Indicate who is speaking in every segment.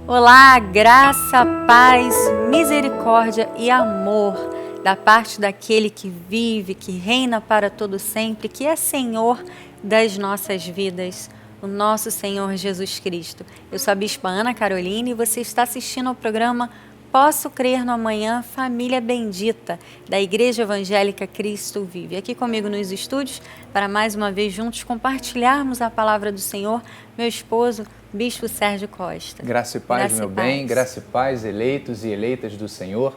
Speaker 1: Olá, graça, paz, misericórdia e amor da parte daquele que vive, que reina para todo sempre, que é Senhor das nossas vidas, o nosso Senhor Jesus Cristo. Eu sou a Bispa Ana Carolina e você está assistindo ao programa Posso Crer no Amanhã, Família Bendita, da Igreja Evangélica Cristo Vive. Aqui comigo nos estúdios, para mais uma vez juntos compartilharmos a palavra do Senhor, meu esposo, Bispo Sérgio Costa.
Speaker 2: Graça e paz, meu bem, graça e paz, eleitos e eleitas do Senhor.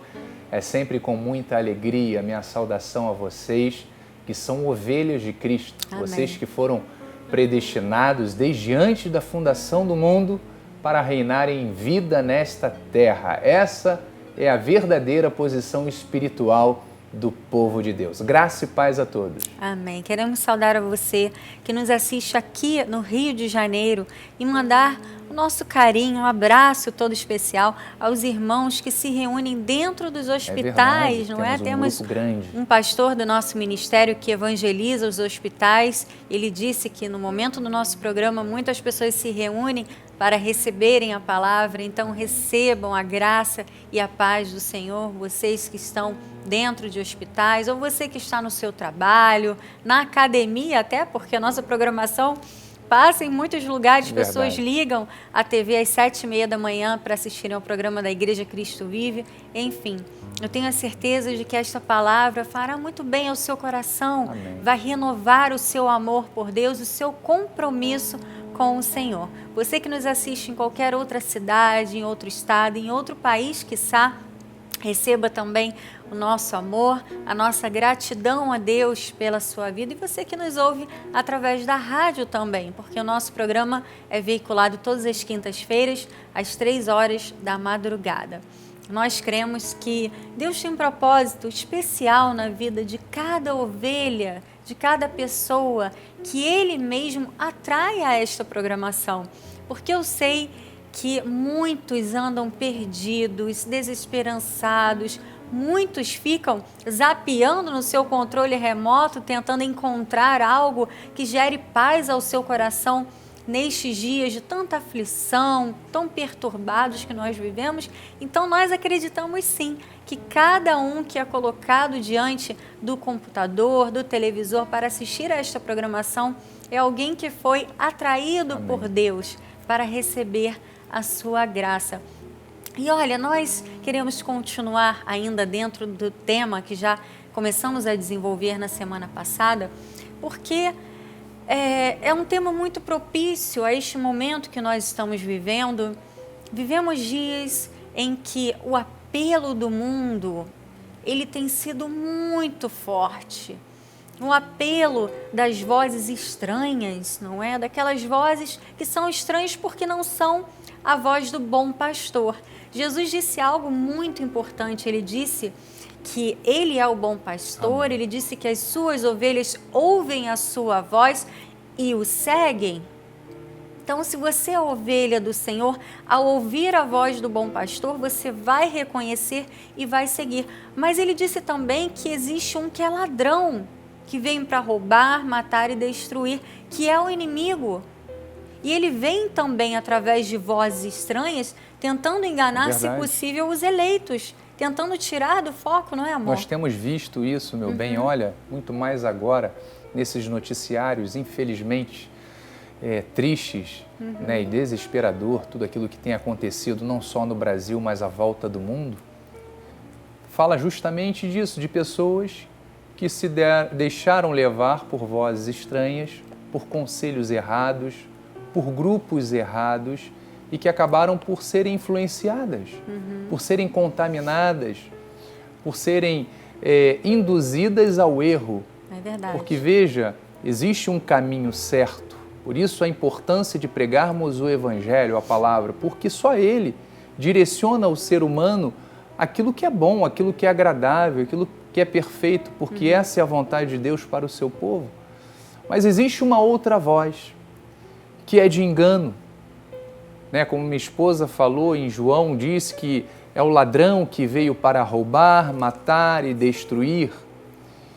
Speaker 2: É sempre com muita alegria minha saudação a vocês, que são ovelhas de Cristo.
Speaker 1: Amém.
Speaker 2: Vocês que foram predestinados desde antes da fundação do mundo para reinarem em vida nesta terra. Essa é a verdadeira posição espiritual do povo de Deus. Graça e paz a todos.
Speaker 1: Amém. Queremos saudar a você que nos assiste aqui no Rio de Janeiro e mandar o nosso carinho, um abraço todo especial aos irmãos que se reúnem dentro dos hospitais, não é?
Speaker 2: Temos um grupo grande.
Speaker 1: Um pastor do nosso ministério que evangeliza os hospitais. Ele disse que no momento do nosso programa muitas pessoas se reúnem para receberem a palavra, então recebam a graça e a paz do Senhor, vocês que estão dentro de hospitais, ou você que está no seu trabalho, na academia até, porque a nossa programação passa em muitos lugares, pessoas ligam a TV às 7h30 da manhã para assistirem ao programa da Igreja Cristo Vive, enfim. Eu tenho a certeza de que esta palavra fará muito bem ao seu coração,
Speaker 2: Amém.
Speaker 1: Vai renovar o seu amor por Deus, o seu compromisso com o Senhor. Você que nos assiste em qualquer outra cidade, em outro estado, em outro país, quiçá, receba também o nosso amor, a nossa gratidão a Deus pela sua vida. E você que nos ouve através da rádio também, porque o nosso programa é veiculado todas as quintas-feiras, às 3h da madrugada. Nós cremos que Deus tem um propósito especial na vida de cada ovelha, de cada pessoa, que Ele mesmo atrai a esta programação. Porque eu sei que muitos andam perdidos, desesperançados, muitos ficam zapeando no seu controle remoto, tentando encontrar algo que gere paz ao seu coração nestes dias de tanta aflição, tão perturbados que nós vivemos. Então nós acreditamos sim que cada um que é colocado diante do computador, do televisor para assistir a esta programação é alguém que foi atraído
Speaker 2: Amém.
Speaker 1: por Deus para receber a sua graça. E olha, nós queremos continuar ainda dentro do tema que já começamos a desenvolver na semana passada, porque é um tema muito propício a este momento que nós estamos vivendo. Vivemos dias em que o apelo do mundo, ele tem sido muito forte. Um apelo das vozes estranhas, não é? Daquelas vozes que são estranhas porque não são a voz do bom pastor. Jesus disse algo muito importante, ele disse que ele é o bom pastor, ele disse que as suas ovelhas ouvem a sua voz e o seguem. Então, se você é a ovelha do Senhor, ao ouvir a voz do bom pastor, você vai reconhecer e vai seguir. Mas ele disse também que existe um que é ladrão, que vem para roubar, matar e destruir, que é o inimigo. E ele vem também através de vozes estranhas, tentando enganar, se possível, os eleitos, tentando tirar do foco, não é, amor?
Speaker 2: Nós temos visto isso, meu bem, olha, muito mais agora, nesses noticiários, infelizmente, tristes, né, e desesperador, tudo aquilo que tem acontecido, não só no Brasil, mas à volta do mundo, fala justamente disso, de pessoas que se deixaram levar por vozes estranhas, por conselhos errados, por grupos errados e que acabaram por serem influenciadas, por serem contaminadas, por serem induzidas ao erro.
Speaker 1: É verdade.
Speaker 2: Porque, veja, existe um caminho certo, por isso a importância de pregarmos o Evangelho, a palavra, porque só ele direciona o ser humano aquilo que é bom, aquilo que é agradável, aquilo que é perfeito, porque essa é a vontade de Deus para o seu povo. Mas existe uma outra voz, que é de engano, né? Como minha esposa falou em João, diz que é o ladrão que veio para roubar, matar e destruir.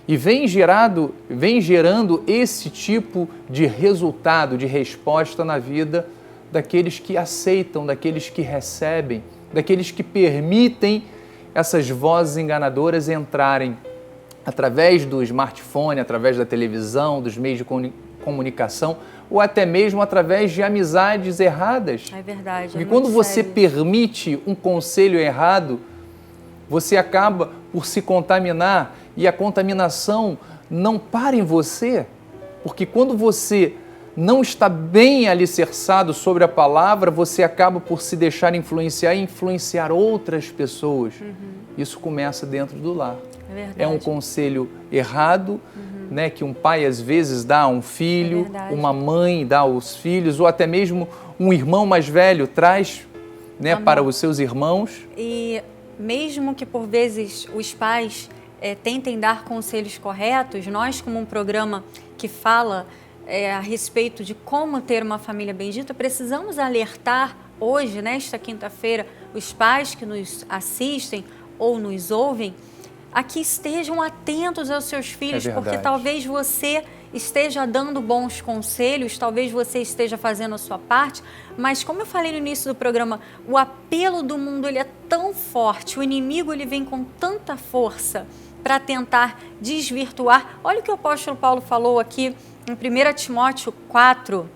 Speaker 2: E vem gerando esse tipo de resultado, de resposta na vida daqueles que aceitam, daqueles que recebem, daqueles que permitem essas vozes enganadoras entrarem através do smartphone, através da televisão, dos meios de comunicação, ou até mesmo através de amizades erradas.
Speaker 1: É verdade.
Speaker 2: Porque quando você permite um conselho errado, você acaba por se contaminar, e a contaminação não para em você, porque quando você não está bem alicerçado sobre a palavra, você acaba por se deixar influenciar e influenciar outras pessoas. Isso começa dentro do lar.
Speaker 1: É verdade.
Speaker 2: É um conselho errado, né, que um pai às vezes dá a um filho, uma mãe dá aos filhos, ou até mesmo um irmão mais velho traz, né, para os seus irmãos.
Speaker 1: E mesmo que por vezes os pais tentem dar conselhos corretos, nós, como um programa que fala a respeito de como ter uma família bendita, precisamos alertar hoje, nesta quinta-feira, os pais que nos assistem ou nos ouvem, a que estejam atentos aos seus filhos, porque talvez você esteja dando bons conselhos, talvez você esteja fazendo a sua parte, mas como eu falei no início do programa, o apelo do mundo ele é tão forte, o inimigo ele vem com tanta força para tentar desvirtuar. Olha o que o apóstolo Paulo falou aqui em 1 Timóteo 4,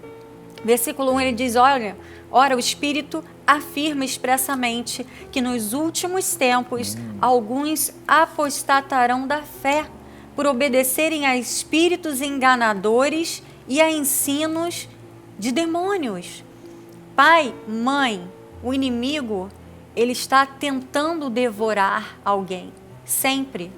Speaker 1: versículo 1, ele diz, ora, o Espírito afirma expressamente que nos últimos tempos alguns apostatarão da fé por obedecerem a espíritos enganadores e a ensinos de demônios. Pai, mãe, o inimigo, ele está tentando devorar alguém, sempre.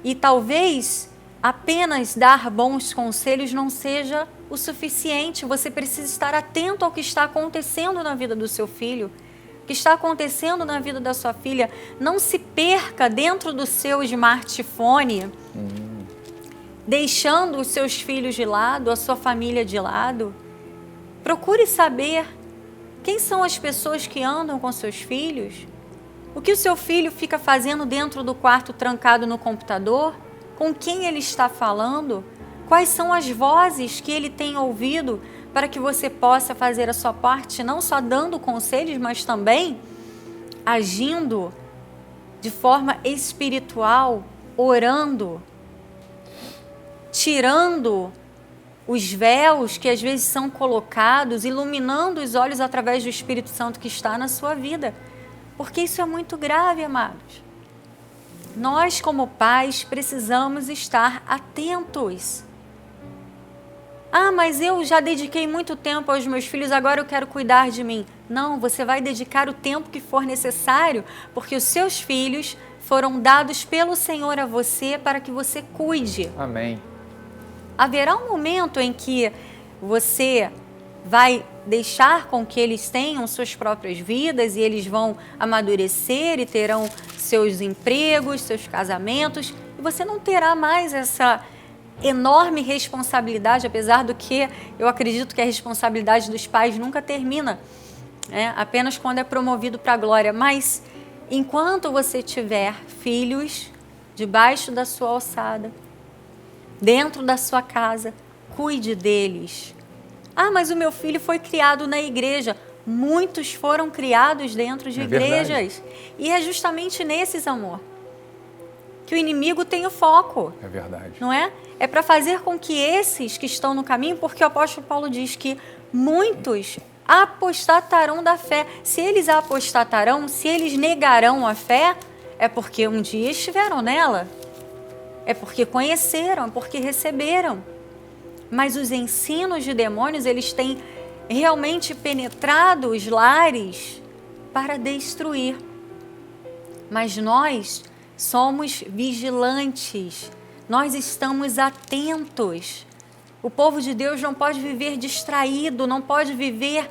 Speaker 1: E talvez apenas dar bons conselhos não seja o suficiente. Você precisa estar atento ao que está acontecendo na vida do seu filho, o que está acontecendo na vida da sua filha. Não se perca dentro do seu smartphone, deixando os seus filhos de lado, a sua família de lado. Procure saber quem são as pessoas que andam com seus filhos, o que o seu filho fica fazendo dentro do quarto trancado no computador, com quem ele está falando, quais são as vozes que ele tem ouvido, para que você possa fazer a sua parte, não só dando conselhos, mas também agindo de forma espiritual, orando, tirando os véus que às vezes são colocados, iluminando os olhos através do Espírito Santo que está na sua vida. Porque isso é muito grave, amados. Nós, como pais, precisamos estar atentos. Ah, mas eu já dediquei muito tempo aos meus filhos, agora eu quero cuidar de mim. Não, você vai dedicar o tempo que for necessário, porque os seus filhos foram dados pelo Senhor a você para que você cuide.
Speaker 2: Amém.
Speaker 1: Haverá um momento em que você vai deixar com que eles tenham suas próprias vidas e eles vão amadurecer e terão seus empregos, seus casamentos, e você não terá mais essa enorme responsabilidade, apesar do que eu acredito que a responsabilidade dos pais nunca termina, apenas quando é promovido para a glória. Mas enquanto você tiver filhos debaixo da sua alçada, dentro da sua casa, cuide deles. Ah, mas o meu filho foi criado na igreja. Muitos foram criados dentro de igrejas. Verdade. E é justamente nesses, amor, que o inimigo tem o foco.
Speaker 2: É verdade.
Speaker 1: Não é? É para fazer com que esses que estão no caminho, porque o apóstolo Paulo diz que muitos apostatarão da fé. Se eles apostatarão, se eles negarão a fé, é porque um dia estiveram nela. É porque conheceram, é porque receberam. Mas os ensinos de demônios, eles têm realmente penetrado os lares para destruir. Mas nós somos vigilantes, nós estamos atentos. O povo de Deus não pode viver distraído, não pode viver,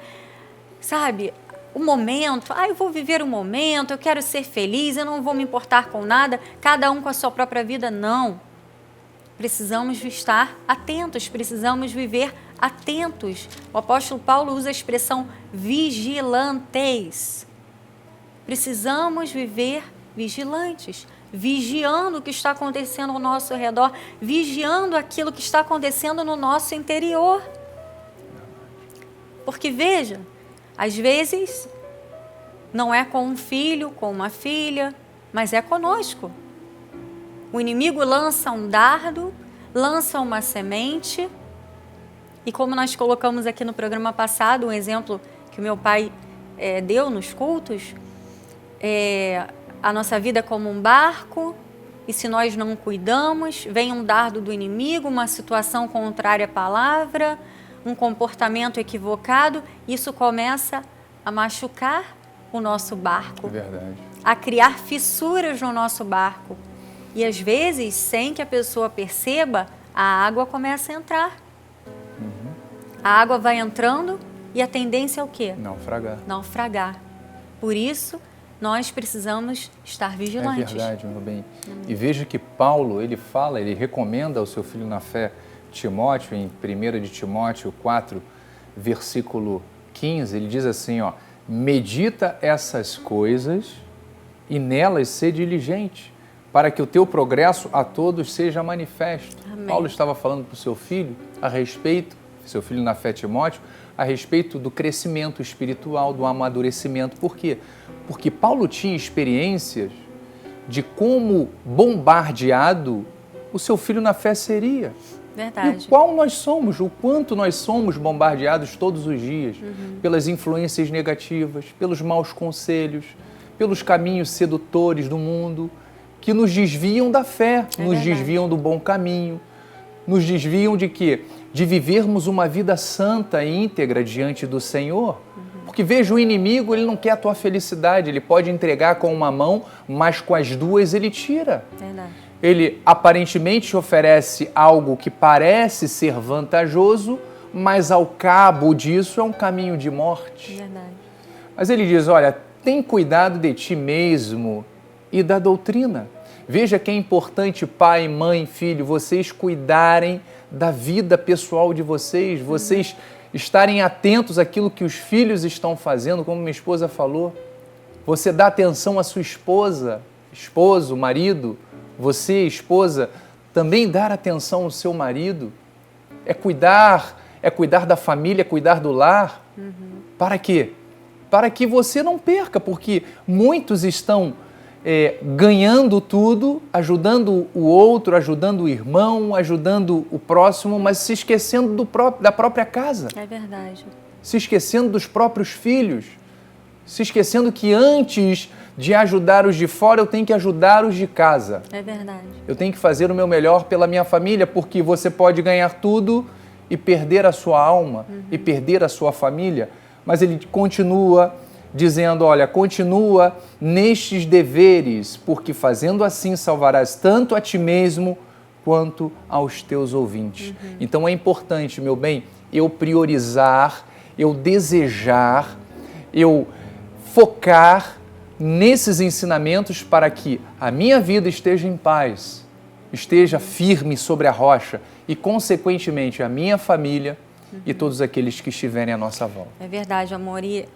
Speaker 1: sabe, o momento. Eu vou viver o momento, eu quero ser feliz, eu não vou me importar com nada, cada um com a sua própria vida. Não. Precisamos estar atentos, precisamos viver atentos. O apóstolo Paulo usa a expressão vigilantes. Precisamos viver vigilantes, vigiando o que está acontecendo ao nosso redor, vigiando aquilo que está acontecendo no nosso interior. Porque veja, às vezes não é com um filho, com uma filha, mas é conosco. O inimigo lança um dardo, lança uma semente, e como nós colocamos aqui no programa passado, um exemplo que o meu pai deu nos cultos, a nossa vida é como um barco, e se nós não cuidamos, vem um dardo do inimigo, uma situação contrária à palavra, um comportamento equivocado, isso começa a machucar o nosso barco, a criar fissuras no nosso barco. E às vezes, sem que a pessoa perceba, a água começa a entrar. A água vai entrando e a tendência é o quê? Naufragar. Por isso, nós precisamos estar vigilantes.
Speaker 2: É verdade, meu bem. E veja que Paulo, ele recomenda ao seu filho na fé, Timóteo, em 1 de Timóteo 4, versículo 15, ele diz assim, ó, medita essas coisas e nelas ser diligente, para que o teu progresso a todos seja manifesto.
Speaker 1: Amém.
Speaker 2: Paulo estava falando para o seu filho a respeito, seu filho na fé Timóteo, a respeito do crescimento espiritual, do amadurecimento. Por quê? Porque Paulo tinha experiências de como bombardeado o seu filho na fé seria.
Speaker 1: Verdade.
Speaker 2: E o quanto nós somos bombardeados todos os dias pelas influências negativas, pelos maus conselhos, pelos caminhos sedutores do mundo, que nos desviam da fé, nos desviam do bom caminho, nos desviam de quê? De vivermos uma vida santa e íntegra diante do Senhor. Porque veja, o inimigo, ele não quer a tua felicidade, ele pode entregar com uma mão, mas com as duas ele tira.
Speaker 1: Verdade.
Speaker 2: Ele aparentemente oferece algo que parece ser vantajoso, mas ao cabo disso é um caminho de morte.
Speaker 1: Verdade.
Speaker 2: Mas ele diz, olha, tem cuidado de ti mesmo e da doutrina. Veja que é importante, pai, mãe, filho, vocês cuidarem da vida pessoal de vocês, vocês estarem atentos àquilo que os filhos estão fazendo, como minha esposa falou. Você dá atenção à sua esposa, esposo, marido. Você, esposa, também dar atenção ao seu marido. É cuidar da família, é cuidar do lar. Para quê? Para que você não perca, porque muitos estão ganhando tudo, ajudando o outro, ajudando o irmão, ajudando o próximo, mas se esquecendo da própria casa.
Speaker 1: É verdade.
Speaker 2: Se esquecendo dos próprios filhos. Se esquecendo que antes de ajudar os de fora, eu tenho que ajudar os de casa.
Speaker 1: É verdade.
Speaker 2: Eu tenho que fazer o meu melhor pela minha família, porque você pode ganhar tudo e perder a sua alma, e perder a sua família. Mas ele continua dizendo, olha, continua nestes deveres, porque fazendo assim salvarás tanto a ti mesmo quanto aos teus ouvintes. Então é importante, meu bem, eu priorizar, eu desejar, eu focar nesses ensinamentos para que a minha vida esteja em paz, esteja firme sobre a rocha e, consequentemente, a minha família e todos aqueles que estiverem à nossa volta.
Speaker 1: É verdade, amor. E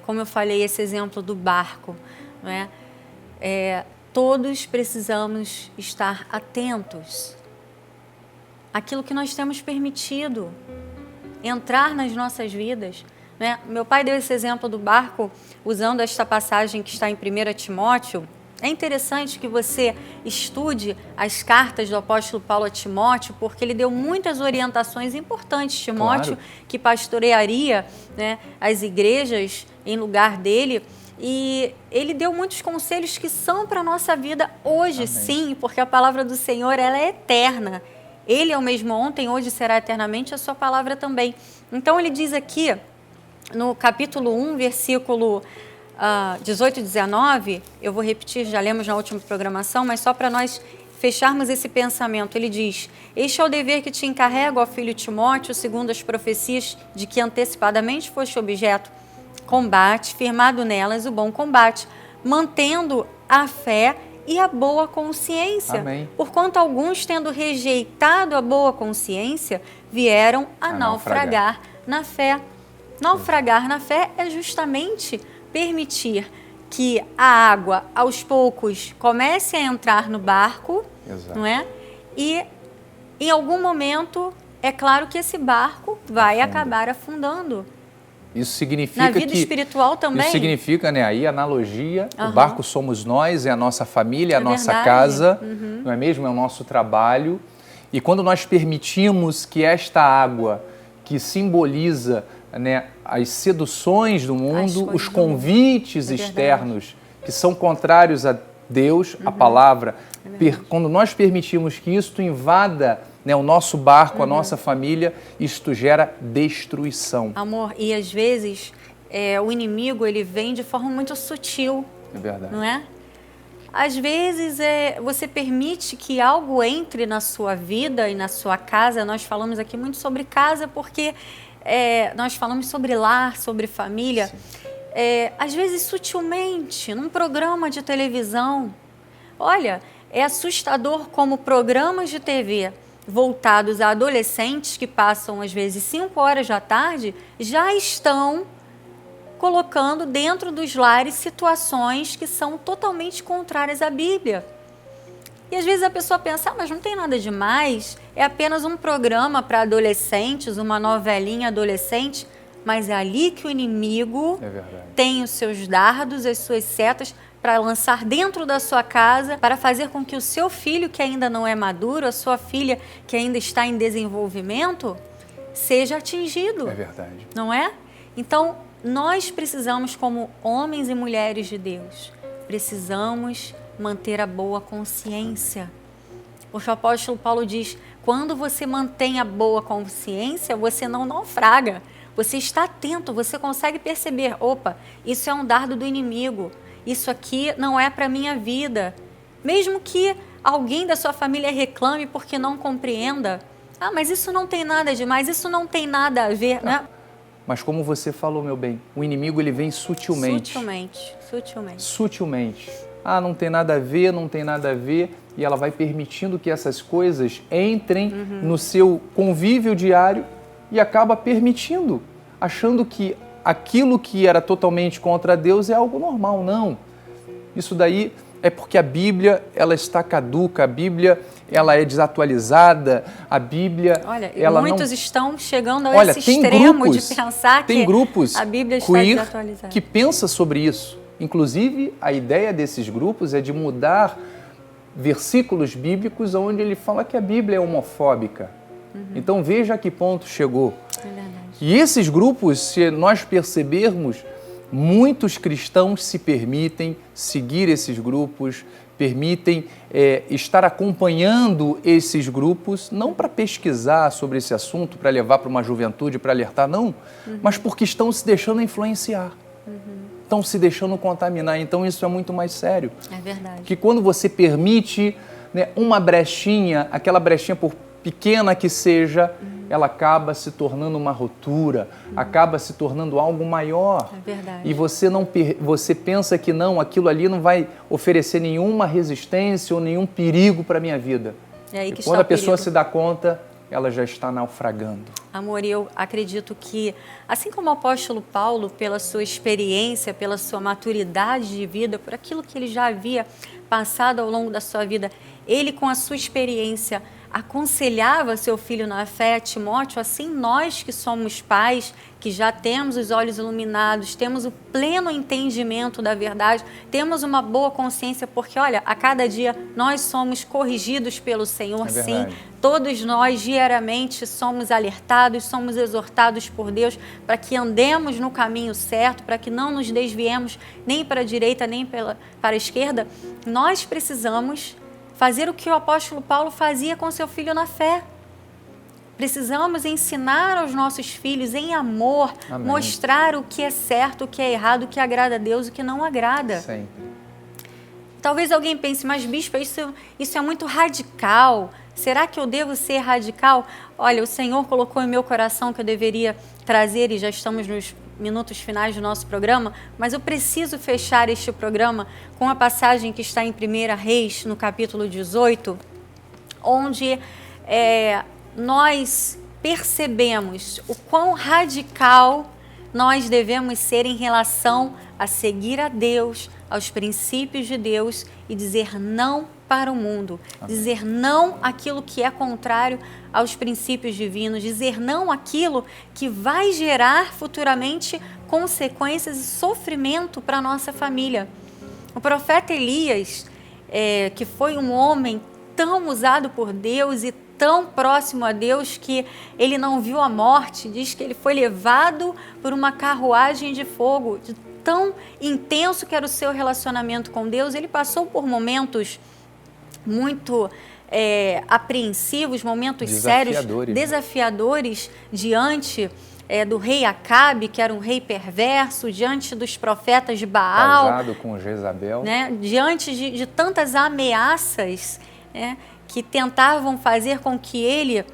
Speaker 1: como eu falei, esse exemplo do barco, não é? Todos precisamos estar atentos àquilo que nós temos permitido entrar nas nossas vidas. Né? Meu pai deu esse exemplo do barco usando esta passagem que está em 1 Timóteo. É interessante que você estude as cartas do apóstolo Paulo a Timóteo, porque ele deu muitas orientações importantes. Timóteo, claro, que pastorearia, né, as igrejas em lugar dele, e ele deu muitos conselhos que são para a nossa vida hoje. Amém. Sim, porque a palavra do Senhor, ela é eterna. Ele é o mesmo ontem, hoje será eternamente, a sua palavra também. Então ele diz aqui, no capítulo 1, versículo 18 e 19, eu vou repetir, já lemos na última programação, mas só para nós fecharmos esse pensamento. Ele diz, este é o dever que te encarrego, ó filho Timóteo, segundo as profecias de que antecipadamente foste objeto. Combate, firmado nelas o bom combate, mantendo a fé e a boa consciência.
Speaker 2: Amém.
Speaker 1: Porquanto alguns, tendo rejeitado a boa consciência, vieram a naufragar na fé. Naufragar na fé é justamente permitir que a água, aos poucos, comece a entrar no barco, não é? E, em algum momento, é claro que esse barco vai acabar afundando.
Speaker 2: Isso significa
Speaker 1: Na vida espiritual também.
Speaker 2: Isso significa, né, aí analogia, o barco somos nós, é a nossa família, é a nossa
Speaker 1: verdade.
Speaker 2: casa, não é mesmo? É o nosso trabalho. E quando nós permitimos que esta água, que simboliza, né, as seduções do mundo, os convites externos que são contrários a Deus, a palavra, quando nós permitimos que isto invada, né, o nosso barco, a nossa família, isto gera destruição.
Speaker 1: Amor, e às vezes o inimigo ele vem de forma muito sutil.
Speaker 2: É verdade.
Speaker 1: Não é? Às vezes você permite que algo entre na sua vida e na sua casa. Nós falamos aqui muito sobre casa porque nós falamos sobre lar, sobre família. Às vezes sutilmente, num programa de televisão. Olha, é assustador como programas de TV voltados a adolescentes que passam às vezes 5 horas da tarde já estão colocando dentro dos lares situações que são totalmente contrárias à Bíblia. E às vezes a pessoa pensa, mas não tem nada demais, é apenas um programa para adolescentes, uma novelinha adolescente, mas é ali que o inimigo tem os seus dardos, as suas setas para lançar dentro da sua casa, para fazer com que o seu filho, que ainda não é maduro, a sua filha, que ainda está em desenvolvimento, seja atingido.
Speaker 2: É verdade.
Speaker 1: Não é? Então, nós precisamos, como homens e mulheres de Deus, precisamos manter a boa consciência. O apóstolo Paulo diz, quando você mantém a boa consciência, você não naufraga. Você está atento, você consegue perceber, opa, isso é um dardo do inimigo, isso aqui não é para a minha vida. Mesmo que alguém da sua família reclame porque não compreenda, mas isso não tem nada demais, isso não tem nada a ver, né?
Speaker 2: Mas como você falou, meu bem, o inimigo ele vem sutilmente. Sutilmente. Não tem nada a ver, não tem nada a ver. E ela vai permitindo que essas coisas entrem no seu convívio diário e acaba permitindo, achando que aquilo que era totalmente contra Deus é algo normal. Não. Isso daí é porque a Bíblia ela está caduca, a Bíblia ela é desatualizada, a Bíblia...
Speaker 1: Olha,
Speaker 2: ela
Speaker 1: muitos estão chegando a esse extremo de pensar que a Bíblia está desatualizada.
Speaker 2: Que pensa sobre isso. Inclusive, a ideia desses grupos é de mudar versículos bíblicos onde ele fala que a Bíblia é homofóbica. Então, veja a que ponto chegou.
Speaker 1: É verdade.
Speaker 2: E esses grupos, se nós percebermos, muitos cristãos se permitem seguir esses grupos, permitem estar acompanhando esses grupos, não para pesquisar sobre esse assunto, para levar para uma juventude, para alertar, não, mas porque estão se deixando influenciar. Estão se deixando contaminar, então isso é muito mais sério.
Speaker 1: É verdade.
Speaker 2: Que quando você permite, né, uma brechinha, aquela brechinha por pequena que seja, ela acaba se tornando uma ruptura, acaba se tornando algo maior.
Speaker 1: É verdade.
Speaker 2: E você pensa que não, aquilo ali não vai oferecer nenhuma resistência ou nenhum perigo para a minha vida.
Speaker 1: É aí que
Speaker 2: quando a pessoa se dá conta, ela já está naufragando.
Speaker 1: Amor, eu acredito que, assim como o apóstolo Paulo, pela sua experiência, pela sua maturidade de vida, por aquilo que ele já havia passado ao longo da sua vida, ele com a sua experiência aconselhava seu filho na fé, Timóteo, assim nós que somos pais, que já temos os olhos iluminados, temos o pleno entendimento da verdade, temos uma boa consciência, porque olha, a cada dia nós somos corrigidos pelo Senhor, sim, todos nós diariamente somos alertados, somos exortados por Deus para que andemos no caminho certo, para que não nos desviemos nem para a direita nem para a esquerda. Nós precisamos fazer o que o apóstolo Paulo fazia com seu filho na fé. Precisamos ensinar aos nossos filhos em amor,
Speaker 2: Amém.
Speaker 1: Mostrar o que é certo, o que é errado, o que agrada a Deus, o que não agrada.
Speaker 2: Sempre.
Speaker 1: Talvez alguém pense, mas bispo, isso é muito radical. Será que eu devo ser radical? Olha, o Senhor colocou em meu coração que eu deveria trazer, e já estamos nos minutos finais do nosso programa, mas eu preciso fechar este programa com a passagem que está em 1 Reis, no capítulo 18, onde nós percebemos o quão radical nós devemos ser em relação a seguir a Deus, aos princípios de Deus e dizer não para o mundo,
Speaker 2: Amém.
Speaker 1: Dizer não àquilo que é contrário aos princípios divinos, dizer não àquilo que vai gerar futuramente consequências e sofrimento para a nossa família. O profeta Elias, que foi um homem tão usado por Deus e tão próximo a Deus que ele não viu a morte, diz que ele foi levado por uma carruagem de fogo, de tão intenso que era o seu relacionamento com Deus. Ele passou por momentos muito apreensivos, momentos sérios, desafiadores diante do rei Acabe, que era um rei perverso, diante dos profetas de Baal.
Speaker 2: Casado com Jezabel.
Speaker 1: Né, diante de tantas ameaças, né, que tentavam fazer com que ele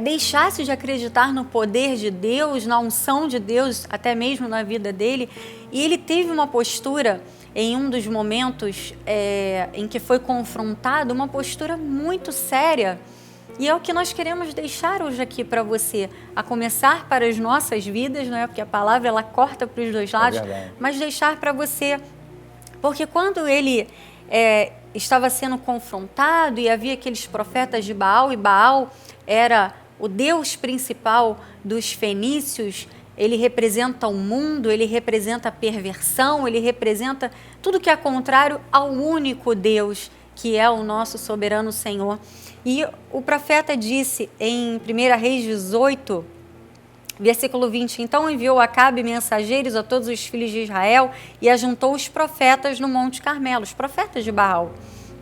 Speaker 1: deixasse de acreditar no poder de Deus, na unção de Deus, até mesmo na vida dele. E ele teve uma postura, em um dos momentos em que foi confrontado, uma postura muito séria. E é o que nós queremos deixar hoje aqui para você, a começar para as nossas vidas, não é? Porque a palavra ela corta para os dois lados, mas deixar para você, porque quando ele estava sendo confrontado e havia aqueles profetas de Baal, e Baal era o deus principal dos fenícios, ele representa o mundo, ele representa a perversão, ele representa tudo que é contrário ao único Deus, que é o nosso soberano Senhor. E o profeta disse em 1 Reis 18, versículo 20, então enviou Acabe mensageiros a todos os filhos de Israel e ajuntou os profetas no Monte Carmelo, os profetas de Baal.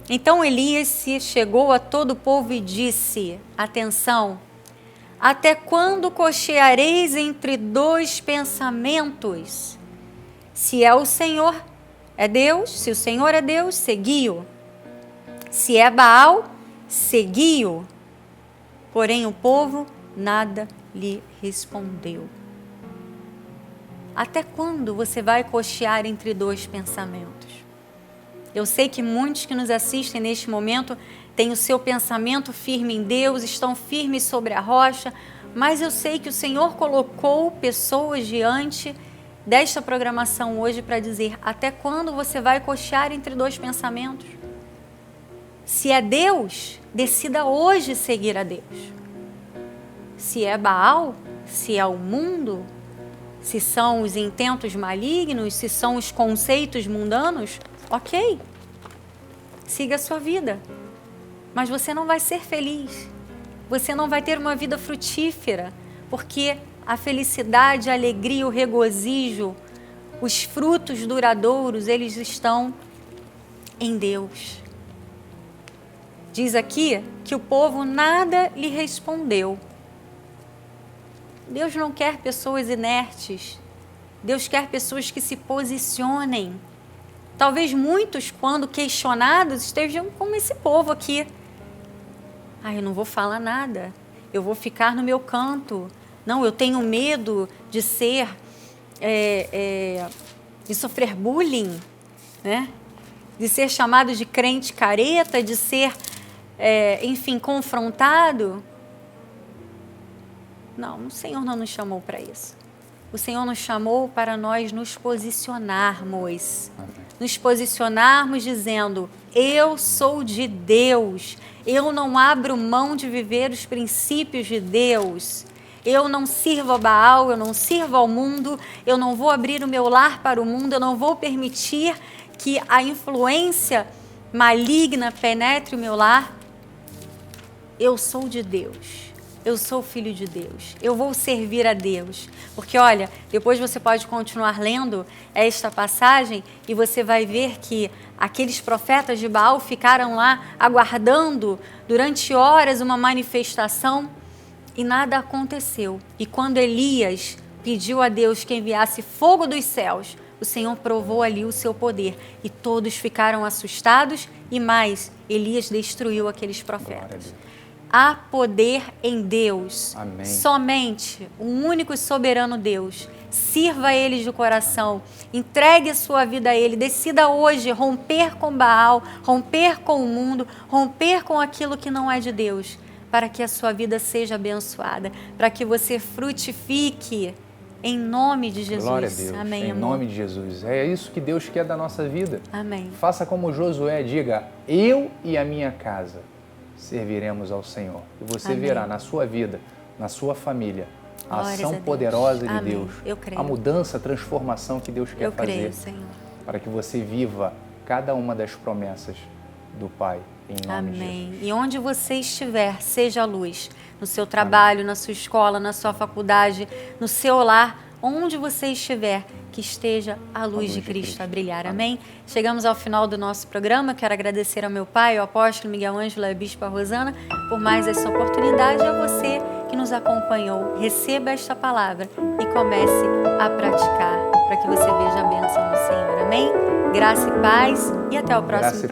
Speaker 1: Então Elias se chegou a todo o povo e disse, atenção, até quando cocheareis entre dois pensamentos? Se é o Senhor, é Deus, se o Senhor é Deus, segui-o. Se é Baal, segui-o. Porém o povo nada lhe respondeu. Até quando você vai cochear entre dois pensamentos? Eu sei que muitos que nos assistem neste momento têm o seu pensamento firme em Deus, estão firmes sobre a rocha, mas eu sei que o Senhor colocou pessoas diante desta programação hoje para dizer, até quando você vai cochear entre dois pensamentos? Se é Deus, decida hoje seguir a Deus. Se é Baal, se é o mundo, se são os intentos malignos, se são os conceitos mundanos, ok, siga a sua vida, mas você não vai ser feliz, você não vai ter uma vida frutífera, porque a felicidade, a alegria, o regozijo, os frutos duradouros, eles estão em Deus. Diz aqui que o povo nada lhe respondeu. Deus não quer pessoas inertes, Deus quer pessoas que se posicionem. Talvez muitos, quando questionados, estejam como esse povo aqui. Eu não vou falar nada, eu vou ficar no meu canto. Não, eu tenho medo de ser, de sofrer bullying, né? De ser chamado de crente careta, de ser, enfim, confrontado. Não, o Senhor não nos chamou para isso. O Senhor nos chamou para nós nos posicionarmos. Nos posicionarmos dizendo, eu sou de Deus. Eu não abro mão de viver os princípios de Deus. Eu não sirvo a Baal, eu não sirvo ao mundo. Eu não vou abrir o meu lar para o mundo. Eu não vou permitir que a influência maligna penetre o meu lar. Eu sou de Deus. Eu sou filho de Deus, eu vou servir a Deus. Porque olha, depois você pode continuar lendo esta passagem e você vai ver que aqueles profetas de Baal ficaram lá aguardando durante horas uma manifestação e nada aconteceu. E quando Elias pediu a Deus que enviasse fogo dos céus, o Senhor provou ali o seu poder e todos ficaram assustados e mais, Elias destruiu aqueles profetas. Há poder em Deus.
Speaker 2: Amém.
Speaker 1: Somente o único e soberano Deus. Sirva a Ele de coração, entregue a sua vida a Ele, decida hoje romper com Baal, romper com o mundo, romper com aquilo que não é de Deus, para que a sua vida seja abençoada, para que você frutifique Em nome de Jesus.
Speaker 2: Glória a Deus.
Speaker 1: Amém,
Speaker 2: Em
Speaker 1: amor.
Speaker 2: nome de Jesus. É isso que Deus quer da nossa vida.
Speaker 1: Amém.
Speaker 2: Faça como Josué, diga: eu e a minha casa serviremos ao Senhor. E você
Speaker 1: Amém.
Speaker 2: verá na sua vida, na sua família, a
Speaker 1: Glórias a
Speaker 2: ação
Speaker 1: Deus.
Speaker 2: poderosa de
Speaker 1: Amém.
Speaker 2: Deus.
Speaker 1: Eu creio.
Speaker 2: A mudança, a transformação que Deus quer
Speaker 1: Eu
Speaker 2: fazer.
Speaker 1: creio, Senhor.
Speaker 2: Para que você viva cada uma das promessas do Pai, em nome de Jesus.
Speaker 1: Amém. E onde você estiver, seja a luz. No seu trabalho, na sua escola, na sua faculdade, no seu lar, onde você estiver, que esteja a luz de Cristo a brilhar. Amém? Chegamos ao final do nosso programa. Quero agradecer ao meu pai, o apóstolo Miguel Ângelo e a bispa Rosana, por mais essa oportunidade. A você que nos acompanhou, receba esta palavra e comece a praticar, para que você veja a bênção do Senhor. Amém? Graça e paz e até o próximo programa.